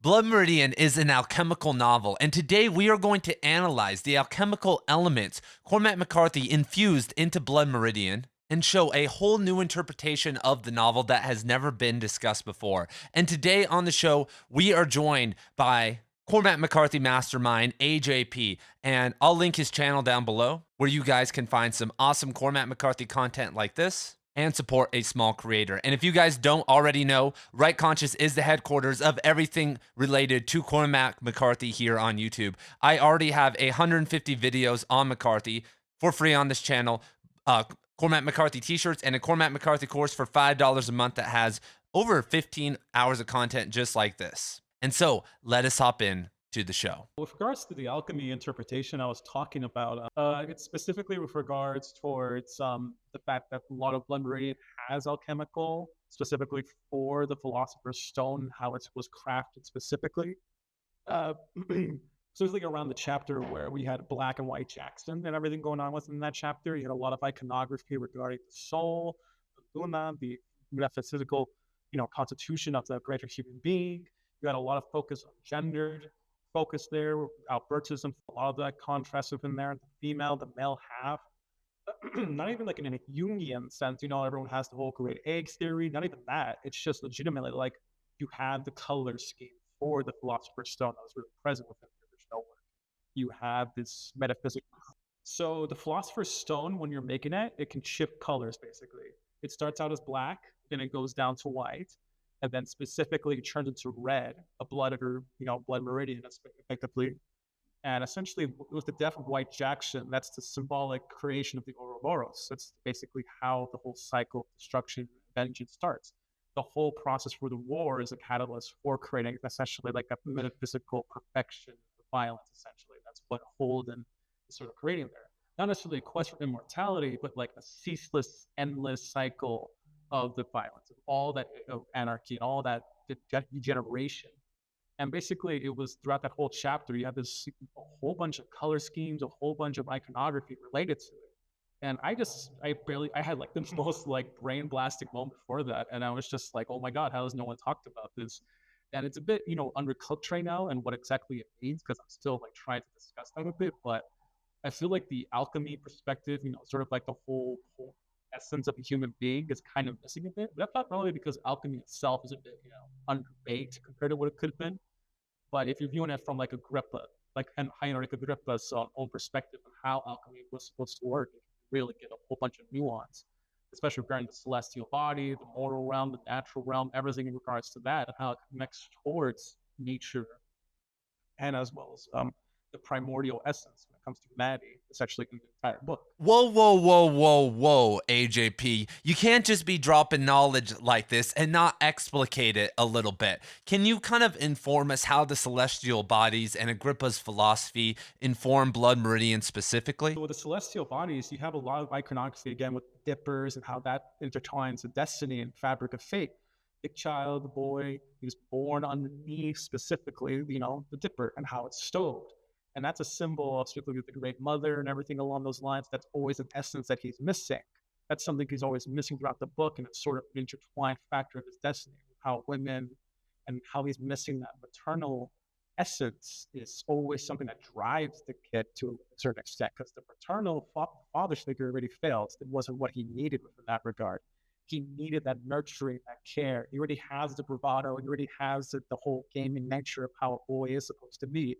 Blood Meridian is an alchemical novel, and today we are going to analyze the alchemical elements Cormac McCarthy infused into Blood Meridian and show a whole new interpretation of the novel that has never been discussed before. And today on the show, we are joined by Cormac McCarthy Mastermind, AJP, and I'll link his channel down below where you guys can find some awesome Cormac McCarthy content like this and support a small creator. And if you guys don't already know, Right Conscious is the headquarters of everything related to Cormac McCarthy here on YouTube. I already have 150 videos on McCarthy for free on this channel. Cormac McCarthy t-shirts and a Cormac McCarthy course for $5 a month that has over 15 hours of content just like this. And so let us hop in to the show. With regards to the alchemy interpretation I was talking about, it's specifically with regards towards the fact that a lot of Blood Meridian has alchemical, specifically for the philosopher's stone, how it was crafted specifically. Uh, Specifically around the chapter where we had black and white Jackson and everything going on within that chapter. You had a lot of iconography regarding the soul, the Luna, the metaphysical, constitution of the greater human being. You had a lot of focus on gendered focus there, Albertism, a lot of that contrast within there, the female, the male half. Not even like in a Jungian sense, everyone has the whole great eggs theory, not even that. It's just legitimately like you had the color scheme for the philosopher's stone that was really present within the original work. You have this metaphysical. So the philosopher's stone, when you're making it, it can shift colors basically. It starts out as black, then it goes down to white, and then specifically it turns into red, a blood meridian effectively. And essentially, with the death of White Jackson, that's the symbolic creation of the Ouroboros. That's basically how the whole cycle of destruction and vengeance starts. The whole process for the war is a catalyst for creating essentially like a metaphysical perfection of violence, essentially. That's what Holden is sort of creating there. Not necessarily a quest for immortality, but like a ceaseless, endless cycle of the violence, of all that of anarchy and all that degeneration. And basically, it was throughout that whole chapter, you have a whole bunch of color schemes, a whole bunch of iconography related to it. And I had like the most like brain blasting moment for that. And I was just like, oh my God, how has no one talked about this? And it's a bit, undercooked right now and what exactly it means, because I'm still like trying to discuss that a bit. But I feel like the alchemy perspective, sort of like the whole essence of a human being is kind of missing a bit. But that's not probably because alchemy itself is a bit, underbaked compared to what it could have been. But if you're viewing it from like Agrippa, like and Heinrich Agrippa's own perspective on how alchemy was supposed to work, you can really get a whole bunch of nuance, especially regarding the celestial body, the mortal realm, the natural realm, everything in regards to that, and how it connects towards nature, and as well as the primordial essence when it comes to humanity, essentially in the entire book. Whoa, whoa, whoa, whoa, whoa, AJP. You can't just be dropping knowledge like this and not explicate it a little bit. Can you kind of inform us how the celestial bodies and Agrippa's philosophy inform Blood Meridian specifically? So with the celestial bodies, you have a lot of iconography again with dippers and how that intertwines with destiny and fabric of fate. The child, the boy, he was born underneath specifically, the dipper and how it's stowed. And that's a symbol of specifically the great mother and everything along those lines. That's always an essence that he's missing. That's something he's always missing throughout the book, and it's sort of an intertwined factor of his destiny. How women and how he's missing that maternal essence is always something that drives the kid to a certain extent, because the paternal father figure already fails. It wasn't what he needed in that regard. He needed that nurturing, that care. He already has the bravado. He already has the whole gaming nature of how a boy is supposed to be.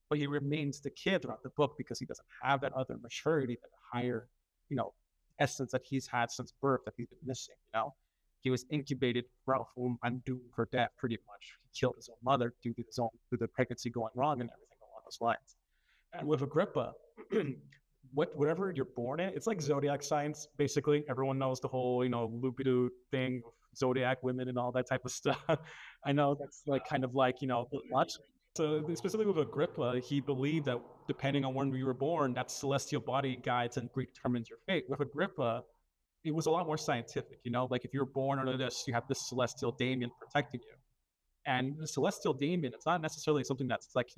But he remains the kid throughout the book because he doesn't have that other maturity, that higher, essence that he's had since birth that he's been missing. He was incubated from and doomed for death, pretty much. He killed his own mother due to the pregnancy going wrong and everything along those lines. And with Agrippa, whatever you're born in, it's like zodiac signs. Basically, everyone knows the whole loop-de-doo thing, zodiac women and all that type of stuff. I know that's like kind of like much. So specifically with Agrippa, he believed that depending on when you were born, that celestial body guides and determines your fate. With Agrippa, it was a lot more scientific, like if you're born under this, you have this celestial daemon protecting you. And the celestial daemon, it's not necessarily something that's like,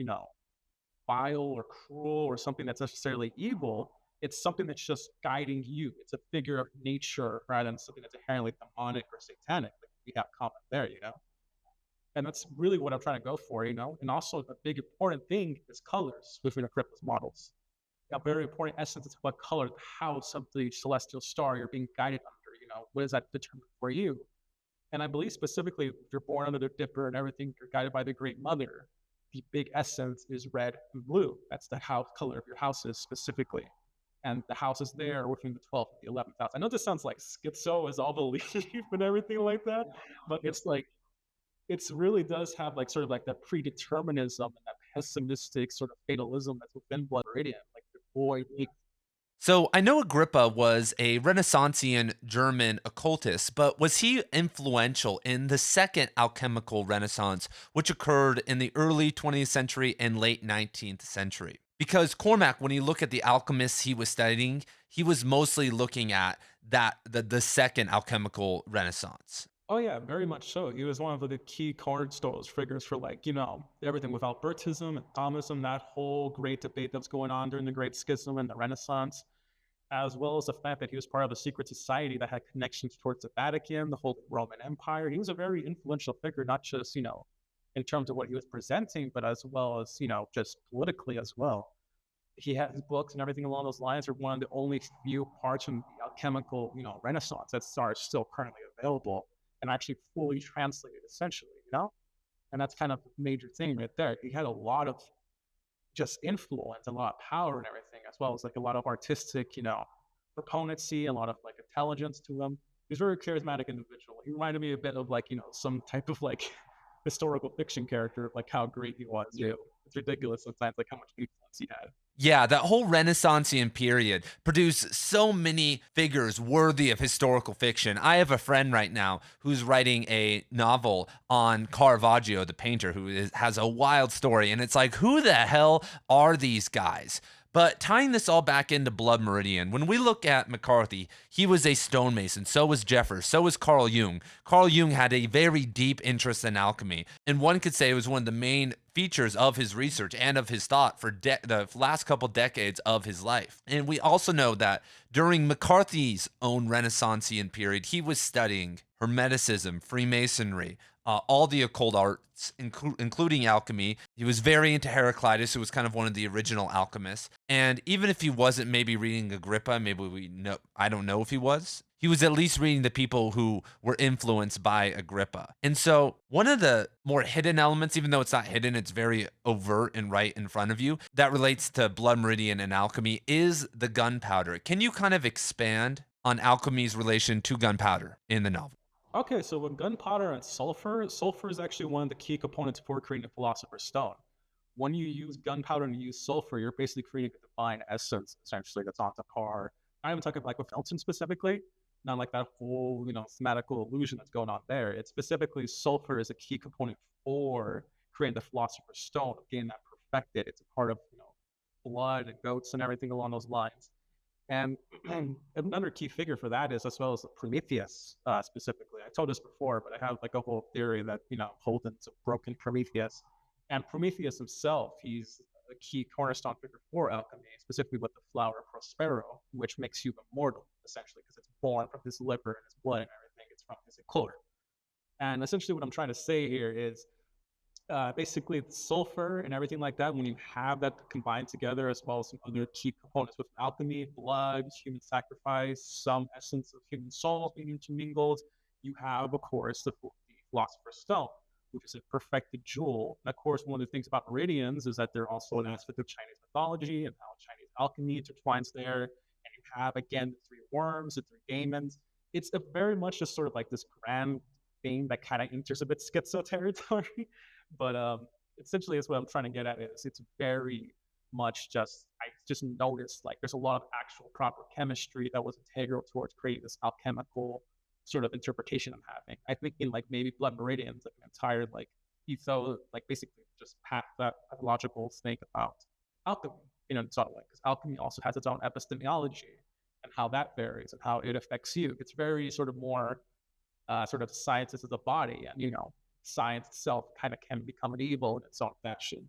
vile or cruel or something that's necessarily evil. It's something that's just guiding you. It's a figure of nature rather than something that's inherently demonic or satanic. Like we have common there. And that's really what I'm trying to go for, And also a big important thing is colors within Agrippa's models. A very important essence is what color the house of the celestial star you're being guided under. What does that determine for you? And I believe specifically, if you're born under the Dipper and everything, you're guided by the Great Mother. The big essence is red and blue. That's the house color of your houses specifically. And the houses there within the 12th and the 11th house. I know this sounds like schizo as all belief and everything like that, but it's like, it's really does have like sort of like that predeterminism and that pessimistic sort of fatalism that's within Blood Meridian. Like the boy, So I know Agrippa was a Renaissancean German occultist, but was he influential in the second alchemical renaissance, which occurred in the early 20th century and late 19th century? Because Cormac, when you look at the alchemists he was studying, he was mostly looking at the second alchemical renaissance. oh yeah, very much so. He was one of the key cornerstones figures for like, everything with Albertism and Thomism, that whole great debate that was going on during the Great Schism and the Renaissance, as well as the fact that he was part of a secret society that had connections towards the Vatican, the whole Roman Empire. He was a very influential figure, not just, in terms of what he was presenting, but as well as, just politically as well. He had his books and everything along those lines are one of the only few parts from the alchemical, Renaissance that are still currently available and actually fully translated essentially. And that's kind of a major thing right there. He had a lot of just influence, a lot of power and everything, as well as like a lot of artistic, proponency, a lot of like intelligence to him. He's a very charismatic individual. He reminded me a bit of like, some type of like historical fiction character, like how great he was. It's ridiculous sometimes, like how much influence he had. Yeah, that whole Renaissanceian period produced so many figures worthy of historical fiction. I have a friend right now who's writing a novel on Caravaggio, the painter, has a wild story. And it's like, who the hell are these guys? But tying this all back into Blood Meridian, when we look at McCarthy, he was a stonemason. So was Jeffers. So was Carl Jung. Carl Jung had a very deep interest in alchemy. And one could say it was one of the main features of his research and of his thought for the last couple decades of his life. And we also know that during McCarthy's own Renaissanceian period, he was studying Hermeticism, Freemasonry, all the occult arts, including alchemy. He was very into Heraclitus, who was kind of one of the original alchemists. And even if he wasn't maybe reading Agrippa, maybe I don't know if he was at least reading the people who were influenced by Agrippa. And so one of the more hidden elements, even though it's not hidden, it's very overt and right in front of you, that relates to Blood Meridian and alchemy is the gunpowder. Can you kind of expand on alchemy's relation to gunpowder in the novel? Okay, so with gunpowder and sulfur is actually one of the key components for creating a philosopher's stone. When you use gunpowder and you use sulfur, you're basically creating a divine essence, essentially, that's on the par. I am talking like with Felton specifically, not like that whole, thematical illusion that's going on there. It's specifically sulfur is a key component for creating the philosopher's stone, getting that perfected. It's a part of, blood and goats and everything along those lines. And another key figure for that is as well as Prometheus specifically. I told this before, but I have like a whole theory that, Holden's a broken Prometheus. And Prometheus himself, he's a key cornerstone figure for alchemy, specifically with the flower Prospero, which makes you immortal, essentially, because it's born from his liver and his blood and everything. It's from his core. And essentially what I'm trying to say here is basically the sulfur and everything like that, when you have that combined together, as well as some other key components with alchemy, blood, human sacrifice, some essence of human souls being intermingled, you have, of course, the philosopher's stone, which is a perfected jewel. And of course, one of the things about meridians is that they're also an aspect of Chinese mythology and how Chinese alchemy intertwines there. And you have, again, the three worms, the three daemons. It's a very much just sort of like this grand thing that kind of enters a bit schizo territory. But essentially, that's what I'm trying to get at is it's very much just, I just noticed like there's a lot of actual proper chemistry that was integral towards creating this alchemical sort of interpretation I'm having. I think in like maybe Blood Meridian's like an entire like ethos, like basically just that pathological thing about alchemy, its own way, because alchemy also has its own epistemology and how that varies and how it affects you. It's very sort of more sort of sciences of the body, and science itself kind of can become an evil in its own fashion.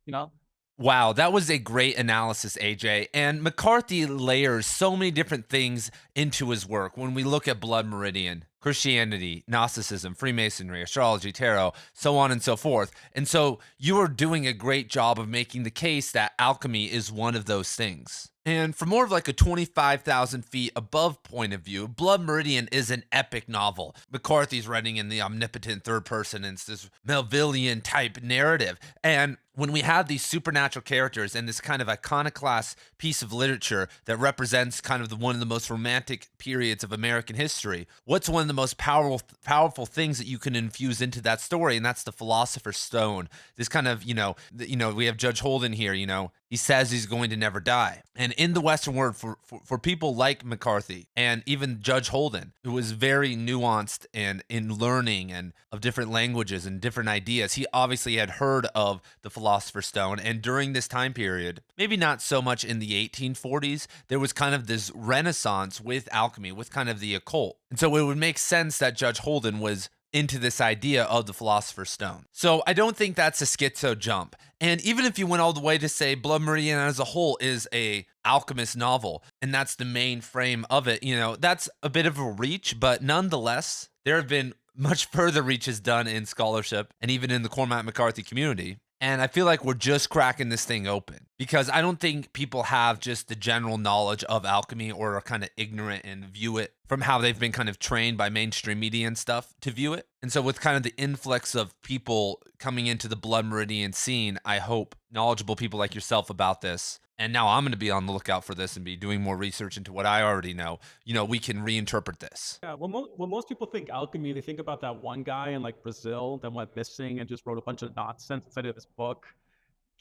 You know? Wow, that was a great analysis, AJ. And McCarthy layers so many different things into his work. When we look at Blood Meridian, Christianity, Gnosticism, Freemasonry, astrology, tarot, so on and so forth. And so you are doing a great job of making the case that alchemy is one of those things. And from more of like a 25,000 feet above point of view, Blood Meridian is an epic novel. McCarthy's writing in the omnipotent third person, and it's this Melvillian type narrative. And when we have these supernatural characters and this kind of iconoclast piece of literature that represents kind of one of the most romantic periods of American history, what's one of the most powerful things that you can infuse into that story? And that's the Philosopher's Stone. This kind of, we have Judge Holden here, he says he's going to never die. And in the Western world, for people like McCarthy and even Judge Holden, who was very nuanced and in learning and of different languages and different ideas, he obviously had heard of the Philosopher's Stone. And during this time period, maybe not so much in the 1840s, there was kind of this renaissance with alchemy, with kind of the occult. And so it would make sense that Judge Holden was into this idea of the Philosopher's Stone. So I don't think that's a schizo jump. And even if you went all the way to say Blood Meridian as a whole is a alchemist novel, and that's the main frame of it, that's a bit of a reach, but nonetheless, there have been much further reaches done in scholarship and even in the Cormac McCarthy community. And I feel like we're just cracking this thing open, because I don't think people have just the general knowledge of alchemy or are kind of ignorant and view it from how they've been kind of trained by mainstream media and stuff to view it. And so with kind of the influx of people coming into the Blood Meridian scene, I hope knowledgeable people like yourself about this, and now I'm going to be on the lookout for this and be doing more research into what I already know, we can reinterpret this. Yeah, when most people think alchemy, they think about that one guy in like Brazil that went missing and just wrote a bunch of nonsense inside of his book.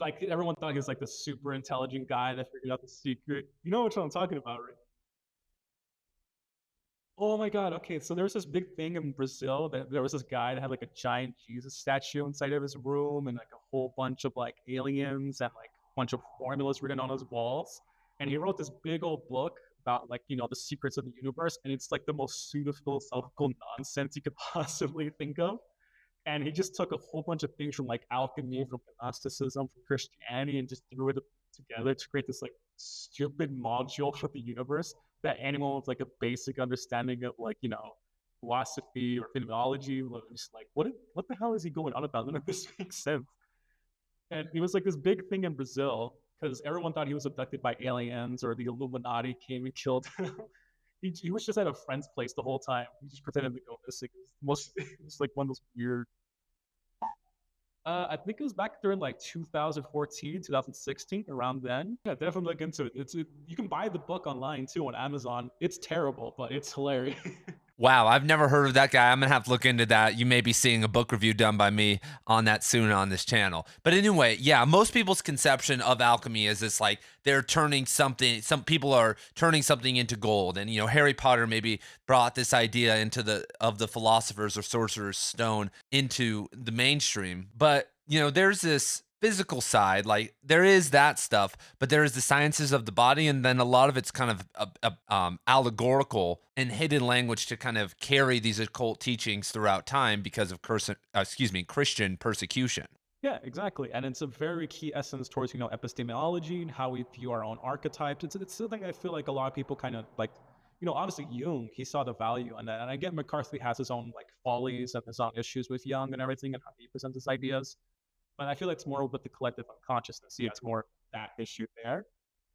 Like everyone thought he was like the super intelligent guy that figured out the secret. You know what I'm talking about, right? Oh my God. Okay. So there was this big thing in Brazil that there was this guy that had like a giant Jesus statue inside of his room and like a whole bunch of like aliens and like a bunch of formulas written on his walls. And he wrote this big old book about like, the secrets of the universe. And it's like the most pseudo philosophical nonsense you could possibly think of. And he just took a whole bunch of things from like alchemy, from Gnosticism, from Christianity, and just threw it together to create this like stupid module for the universe that anyone with like a basic understanding of like philosophy or phenomenology was just like, what the hell is he going on about? None of this makes sense. And he was like this big thing in Brazil because everyone thought he was abducted by aliens or the Illuminati came and killed him. He was just at a friend's place the whole time. He just pretended to go missing. It's like one of those weird. I think it was back during like 2014, 2016, around then. Yeah, definitely look into it. You can buy the book online too on Amazon. It's terrible, but it's hilarious. Wow, I've never heard of that guy. I'm gonna have to look into that. You may be seeing a book review done by me on that soon on this channel. But anyway, yeah, most people's conception of alchemy is this like they're turning something, some people are turning something into gold. And Harry Potter maybe brought this idea into the philosopher's or sorcerer's stone into the mainstream. But there's this physical side, like there is that stuff, but there is the sciences of the body, and then a lot of it's kind of allegorical and hidden language to kind of carry these occult teachings throughout time because of Christian persecution. Yeah, exactly. And it's a very key essence towards, epistemology and how we view our own archetypes. It's something I feel like a lot of people kind of like, obviously Jung, he saw the value in that. And I get McCarthy has his own like follies and his own issues with Jung and everything and how he presents his ideas. But I feel like it's more with the collective unconsciousness. Yeah, it's more that issue there.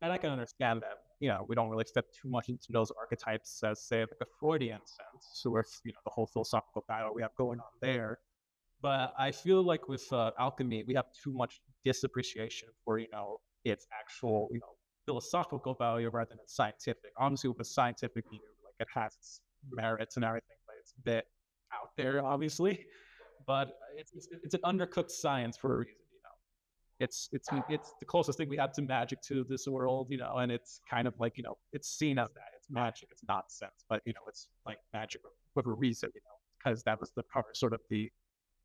And I can understand that, we don't really step too much into those archetypes as, say, like a Freudian sense. So with, the whole philosophical battle we have going on there. But I feel like with alchemy, we have too much disappreciation for, its actual, philosophical value rather than its scientific. Honestly, with a scientific view, like it has its merits and everything, but it's a bit out there, obviously. But it's an undercooked science for a reason. It's the closest thing we have to magic to this world, and it's kind of like it's seen as that. It's magic, it's nonsense, but it's like magic with a reason, because that was the part, sort of the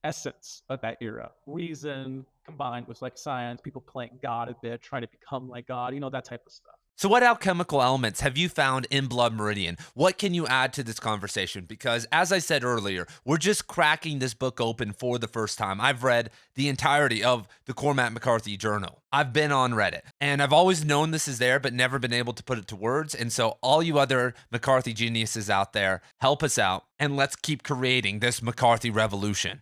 essence of that era. Reason combined with like science, people playing God a bit, trying to become like God, that type of stuff. So what alchemical elements have you found in Blood Meridian? What can you add to this conversation? Because as I said earlier, we're just cracking this book open for the first time. I've read the entirety of the Cormac McCarthy journal. I've been on Reddit, and I've always known this is there, but never been able to put it to words. And so all you other McCarthy geniuses out there, help us out, and let's keep creating this McCarthy revolution.